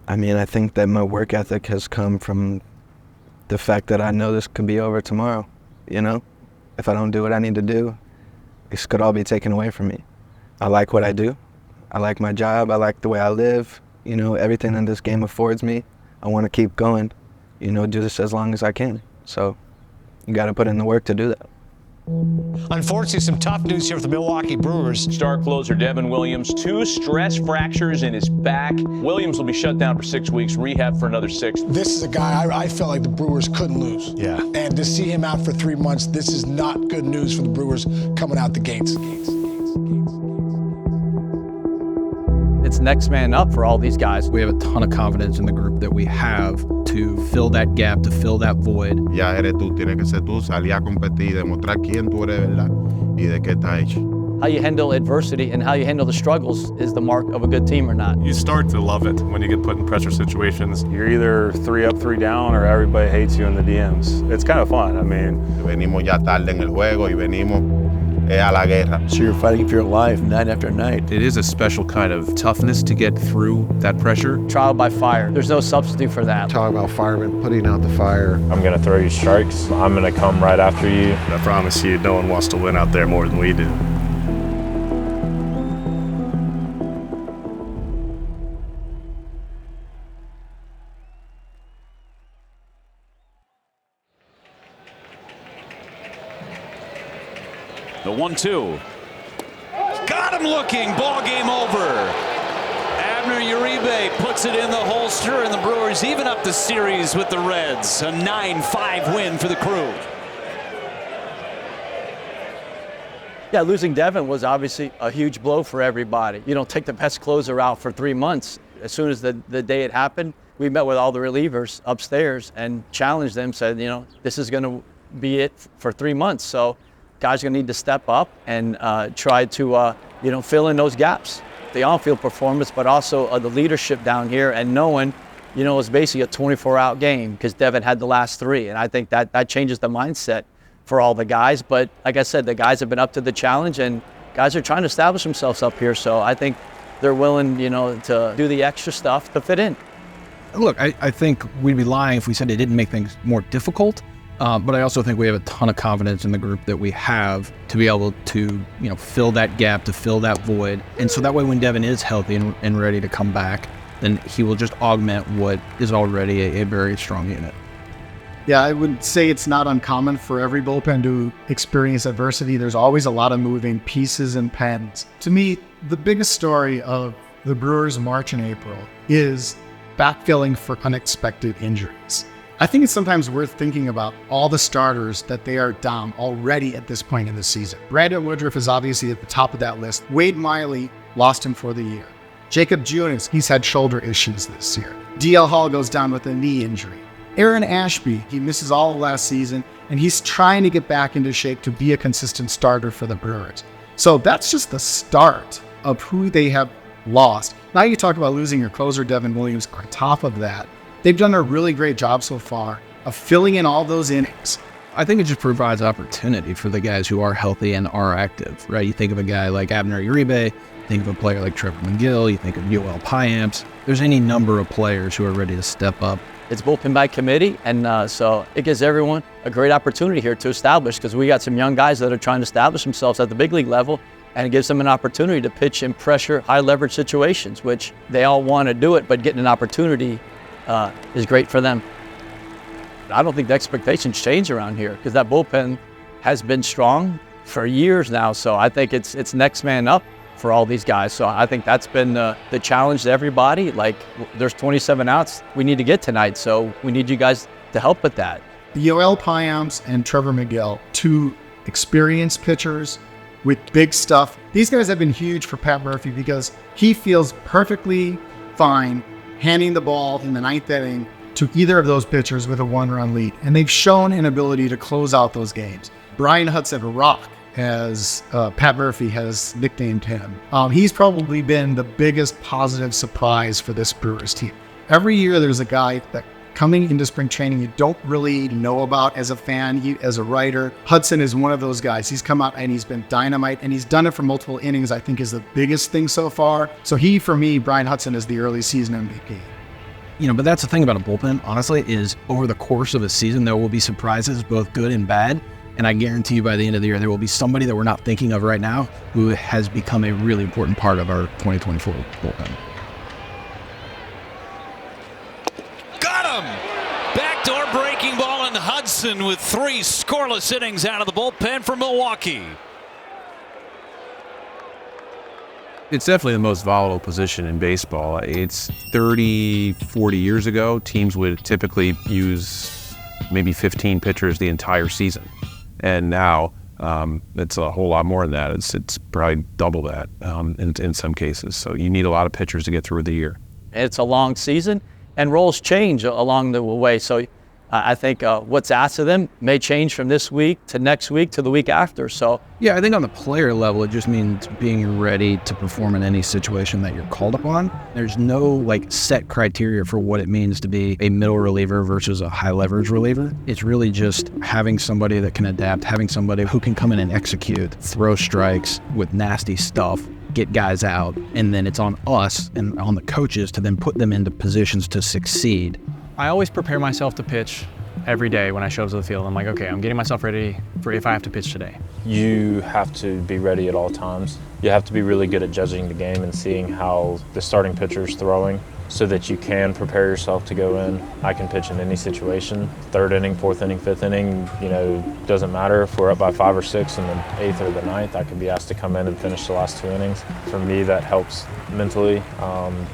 I mean, I think that my work ethic has come from the fact that I know this could be over tomorrow, you know? If I don't do what I need to do, this could all be taken away from me. I like what I do. I like my job. I like the way I live. You know, everything that this game affords me, I want to keep going, you know, do this as long as I can. So you got to put in the work to do that. Unfortunately, some tough news here for the Milwaukee Brewers. Star closer Devin Williams, 2 stress fractures in his back. Williams will be shut down for 6 weeks, rehab for another 6. This is a guy I felt like the Brewers couldn't lose. Yeah. And to see him out for 3 months, this is not good news for the Brewers coming out the gates. It's next man up for all these guys. We have a ton of confidence in the group that we have to fill that gap, to fill that void. Ya eres tú, tienes que ser tú, salir a competir, demostrar quién tú eres, ¿verdad? Y de qué estás hecho. How you handle adversity and how you handle the struggles is the mark of a good team or not. You start to love it when you get put in pressure situations. You're either 3 up, 3 down, or everybody hates you in the DMs. It's kind of fun, I mean. Venimos ya tarde en el juego y venimos a la guerra. So you're fighting for your life night after night. It is a special kind of toughness to get through that pressure. Trial by fire. There's no substitute for that. Talk about firemen putting out the fire. I'm going to throw you strikes. I'm going to come right after you. I promise you, no one wants to win out there more than we do. The 1-2. Got him looking. Ball game over. Abner Uribe puts it in the holster, and the Brewers even up the series with the Reds. A 9-5 win for the Crew. Yeah, losing Devin was obviously a huge blow for everybody. You don't take the best closer out for 3 months. As soon as the day it happened, we met with all the relievers upstairs and challenged them, said, you know, this is going to be it for 3 months. So guys are going to need to step up and try to, fill in those gaps. The on-field performance, but also the leadership down here and knowing, it's basically a 24-out game because Devin had the last 3. And I think that changes the mindset for all the guys. But like I said, the guys have been up to the challenge and guys are trying to establish themselves up here. So I think they're willing, to do the extra stuff to fit in. Look, I think we'd be lying if we said it didn't make things more difficult. But I also think we have a ton of confidence in the group that we have to be able to, fill that gap, to fill that void. And so that way when Devin is healthy and ready to come back, then he will just augment what is already a very strong unit. Yeah, I would say it's not uncommon for every bullpen to experience adversity. There's always a lot of moving pieces and pens. To me, the biggest story of the Brewers' March and April is backfilling for unexpected injuries. I think it's sometimes worth thinking about all the starters that they are down already at this point in the season. Brandon Woodruff is obviously at the top of that list. Wade Miley lost him for the year. Jacob Junis, he's had shoulder issues this year. DL Hall goes down with a knee injury. Aaron Ashby, he misses all of last season, and he's trying to get back into shape to be a consistent starter for the Brewers. So that's just the start of who they have lost. Now you talk about losing your closer, Devin Williams, on top of that. They've done a really great job so far of filling in all those innings. I think it just provides opportunity for the guys who are healthy and are active, right? You think of a guy like Abner Uribe, think of a player like Trevor McGill, you think of Yoel Payamps. There's any number of players who are ready to step up. It's bullpen by committee, and so it gives everyone a great opportunity here to establish because we got some young guys that are trying to establish themselves at the big league level, and it gives them an opportunity to pitch in pressure, high leverage situations, which they all want to do it, but getting an opportunity is great for them. I don't think the expectations change around here because that bullpen has been strong for years now. So I think it's next man up for all these guys. So I think that's been the challenge to everybody. Like there's 27 outs we need to get tonight. So we need you guys to help with that. Yoel Payamps and Trevor McGill, 2 experienced pitchers with big stuff. These guys have been huge for Pat Murphy because he feels perfectly fine handing the ball in the 9th inning to either of those pitchers with a 1-run lead. And they've shown an ability to close out those games. Brian Hudson Rock, as Pat Murphy has nicknamed him. He's probably been the biggest positive surprise for this Brewers team. Every year there's a guy that coming into spring training you don't really know about as a fan, as a writer. Hudson is one of those guys. He's come out and he's been dynamite, and he's done it for multiple innings, I think is the biggest thing so far. So he, for me, Brian Hudson, is the early season MVP. But that's the thing about a bullpen, honestly, is over the course of a season, there will be surprises, both good and bad. And I guarantee you by the end of the year, there will be somebody that we're not thinking of right now who has become a really important part of our 2024 bullpen. Got him! Backdoor breaking ball, and Hudson with 3 scoreless innings out of the bullpen for Milwaukee. It's definitely the most volatile position in baseball. It's 30, 40 years ago, teams would typically use maybe 15 pitchers the entire season. And now it's a whole lot more than that. It's probably double that in some cases. So you need a lot of pitchers to get through the year. It's a long season, and roles change along the way. So I think what's asked of them may change from this week to next week to the week after. So yeah, I think on the player level, it just means being ready to perform in any situation that you're called upon. There's no set criteria for what it means to be a middle reliever versus a high leverage reliever. It's really just having somebody that can adapt, having somebody who can come in and execute, throw strikes with nasty stuff, get guys out, and then it's on us and on the coaches to then put them into positions to succeed. I always prepare myself to pitch every day when I show up to the field. I'm like, okay, I'm getting myself ready for if I have to pitch today. You have to be ready at all times. You have to be really good at judging the game and seeing how the starting pitcher's throwing so that you can prepare yourself to go in. I can pitch in any situation. 3rd inning, 4th inning, 5th inning, doesn't matter if we're up by 5 or 6 in the 8th or the 9th. I could be asked to come in and finish the last 2 innings. For me, that helps mentally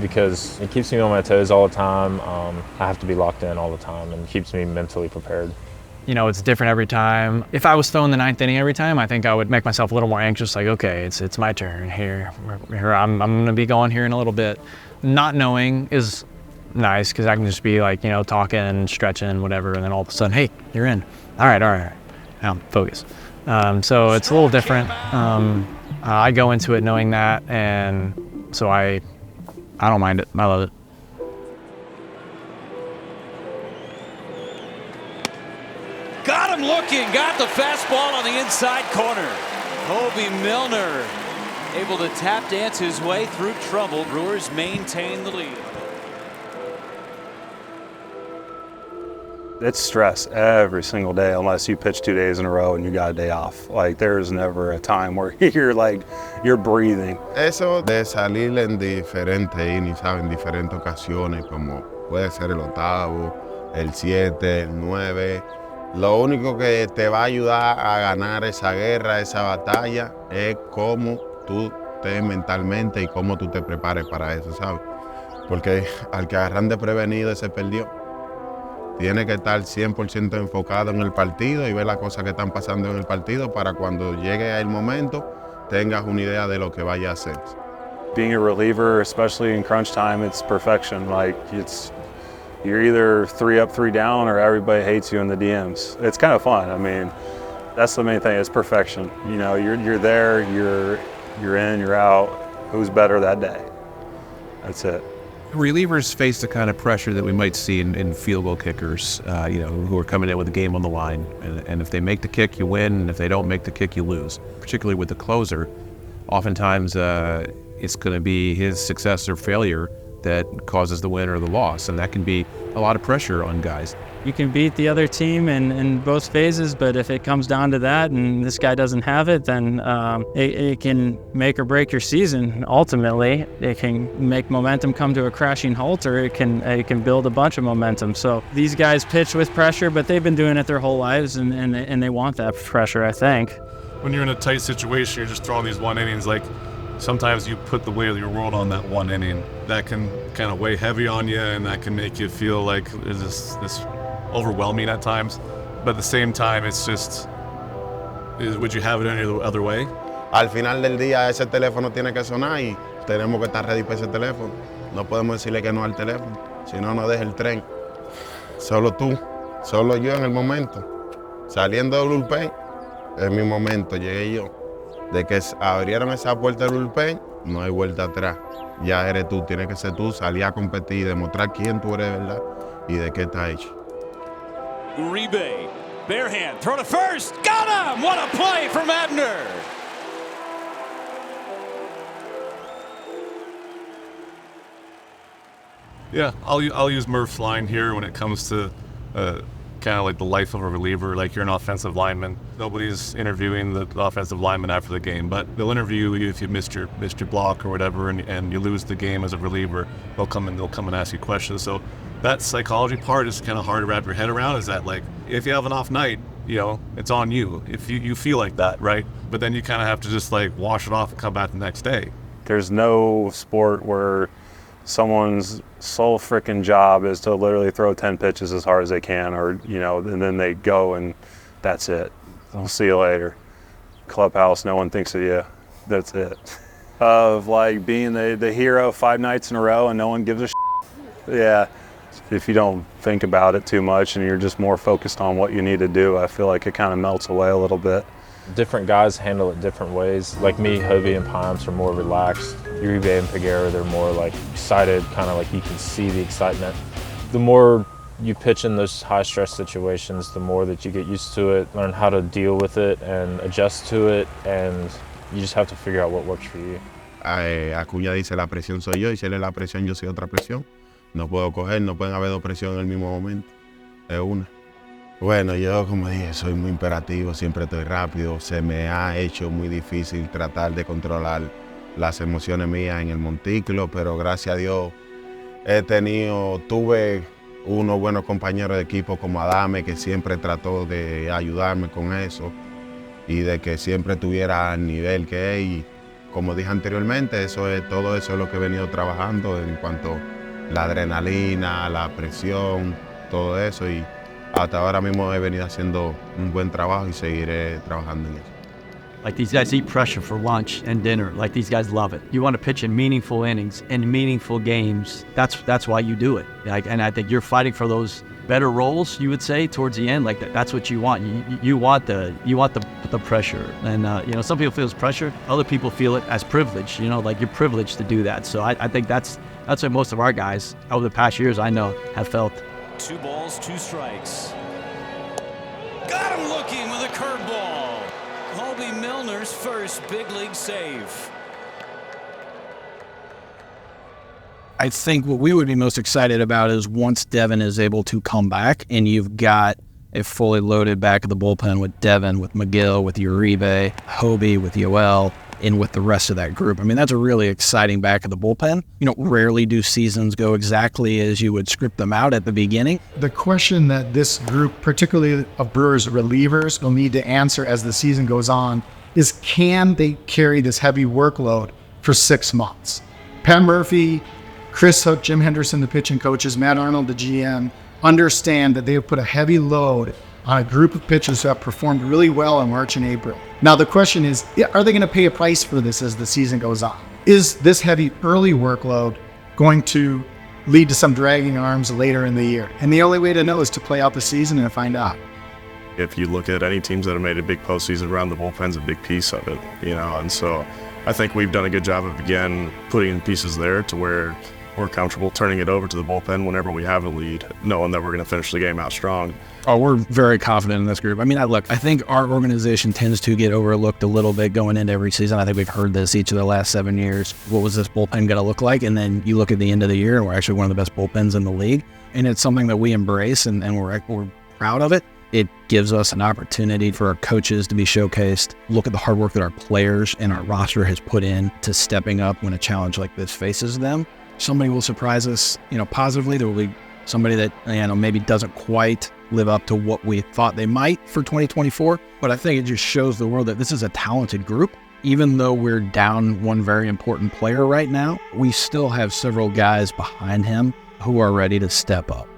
because it keeps me on my toes all the time. I have to be locked in all the time and keeps me mentally prepared. It's different every time. If I was throwing the 9th inning every time, I think I would make myself a little more anxious, like, okay, it's my turn here. I'm going to be going here in a little bit. Not knowing is nice because I can just be talking, stretching, whatever, and then all of a sudden, hey, you're in. All right. Now focus. So it's a little different. I go into it knowing that, and so I don't mind it. I love it. Got him looking, got the fastball on the inside corner. Kobe Milner able to tap dance his way through trouble. Brewers maintain the lead. It's stress every single day unless you pitch 2 days in a row and you got a day off. There's never a time where you're breathing. Eso de salir en diferentes innings, en diferentes ocasiones, como puede ser el 8avo, el 7, el 9. Lo único que te va a ayudar a ganar esa guerra, esa batalla, es cómo tú estés mentalmente y cómo tú te prepares para eso, ¿sabes? Porque al que agarran de prevenido se perdió. Tiene que estar 100% enfocado en el partido y ver las cosas que están pasando en el partido para cuando llegue el momento tengas una idea de lo que vaya a hacer. Being a reliever, especially in crunch time, it's perfection. You're either 3 up, 3 down, or everybody hates you in the DMs. It's kind of fun. That's the main thing. It's perfection. You're there, you're in, you're out. Who's better that day? That's it. Relievers face the kind of pressure that we might see in field goal kickers, who are coming in with the game on the line. And if they make the kick, you win. And if they don't make the kick, you lose. Particularly with the closer, oftentimes it's going to be his success or failure that causes the win or the loss, and that can be a lot of pressure on guys. You can beat the other team in both phases, but if it comes down to that and this guy doesn't have it, then it can make or break your season. Ultimately, it can make momentum come to a crashing halt, or it can build a bunch of momentum. So these guys pitch with pressure, but they've been doing it their whole lives, and they want that pressure, I think. When you're in a tight situation, you're just throwing these 1 innings, sometimes you put the weight of your world on that 1 inning. That can kind of weigh heavy on you, and that can make you feel like it's this overwhelming at times. But at the same time, it's just, would you have it any other way? Al final del día, ese teléfono tiene que sonar y tenemos que estar ready para ese teléfono. No podemos decirle que no al teléfono, si no nos deja el tren. Solo tú, solo yo en el momento. Saliendo del bullpen, es mi momento, llegué yo. De que abrieron esa puerta del bullpen, no hay vuelta atrás. Ya eres tú, tienes que ser tú, salir a competir, demostrar quién tú eres, ¿verdad? Y de qué estás hecho. Uribe, bare hand, throw to first, got him! What a play from Abner! Yeah, I'll use Murph's line here when it comes to kind of like the life of a reliever. Like, you're an offensive lineman. Nobody's interviewing the offensive lineman after the game, but they'll interview you if you missed your block or whatever, and you lose the game as a reliever. They'll come and ask you questions. So that psychology part is kind of hard to wrap your head around. Is that, like, if you have an off night, you know, it's on you. If you feel like that, right? But then you kind of have to just like wash it off and come back the next day. There's no sport where someone's sole freaking job is to literally throw 10 pitches as hard as they can, or, you know, and then they go and that's it. I'll see you later. Clubhouse, no one thinks of you. That's it. Of like being the hero 5 nights in a row and no one gives a shit. Yeah. If you don't think about it too much and you're just more focused on what you need to do, I feel like it kind of melts away a little bit. Different guys handle it different ways. Like me, Hobie and Pimes are more relaxed. Uribe and Peguero, they're more like excited, kind of like you can see the excitement. The more you pitch in those high stress situations, the more that you get used to it, learn how to deal with it and adjust to it, and you just have to figure out what works for you. Acuña dice, la presión soy yo, y si él es la presión, yo soy otra presión. No puedo coger, no pueden haber dos presiones en el mismo momento. Es una. Bueno, yo, como dije, soy muy imperativo, siempre estoy rápido. Se me ha hecho muy difícil tratar de controlar las emociones mías en el montículo, pero gracias a Dios tuve unos buenos compañeros de equipo como Adame, que siempre trató de ayudarme con eso y de que siempre tuviera el nivel que es. Y como dije anteriormente, todo eso es lo que he venido trabajando en cuanto a la adrenalina, la presión, todo eso. Y hasta ahora mismo he venido haciendo un buen trabajo y seguiré trabajando en eso. Like, these guys eat pressure for lunch and dinner. Like, these guys love it. You want to pitch in meaningful innings, in meaningful games. That's why you do it. Like, and I think you're fighting for those better roles, you would say, towards the end. Like, that's what you want. You want the pressure. And you know, some people feel it's pressure. Other people feel it as privilege. You know, like, you're privileged to do that. So I think that's what most of our guys over the past years, I know, have felt. 2 balls, 2 strikes. Got him looking with a curveball. Hobie Milner's first big league save. I think what we would be most excited about is once Devin is able to come back and you've got a fully loaded back of the bullpen with Devin, with McGill, with Uribe, Hobie, with Yoel, and with the rest of that group. I mean, that's a really exciting back of the bullpen. You know, rarely do seasons go exactly as you would script them out at the beginning. The question that this group, particularly of Brewers relievers, will need to answer as the season goes on is, can they carry this heavy workload for 6 months? Pat Murphy, Chris Hook, Jim Henderson, the pitching coaches, Matt Arnold, the GM, understand that they have put a heavy load on a group of pitchers who have performed really well in March and April. Now the question is, are they going to pay a price for this as the season goes on? Is this heavy early workload going to lead to some dragging arms later in the year? And the only way to know is to play out the season and find out. If you look at any teams that have made a big postseason run, the bullpen's a big piece of it, you know, and so I think we've done a good job of, again, putting in pieces there to where we're comfortable turning it over to the bullpen whenever we have a lead, knowing that we're going to finish the game out strong. Oh, we're very confident in this group. I mean, I think our organization tends to get overlooked a little bit going into every season. I think we've heard this each of the last 7 years. What was this bullpen going to look like? And then you look at the end of the year, and we're actually one of the best bullpens in the league. And it's something that we embrace, and we're proud of it. It gives us an opportunity for our coaches to be showcased. Look at the hard work that our players and our roster has put in to stepping up when a challenge like this faces them. Somebody will surprise us, you know, positively. There will be somebody that, you know, maybe doesn't quite live up to what we thought they might for 2024. But I think it just shows the world that this is a talented group. Even though we're down one very important player right now, we still have several guys behind him who are ready to step up.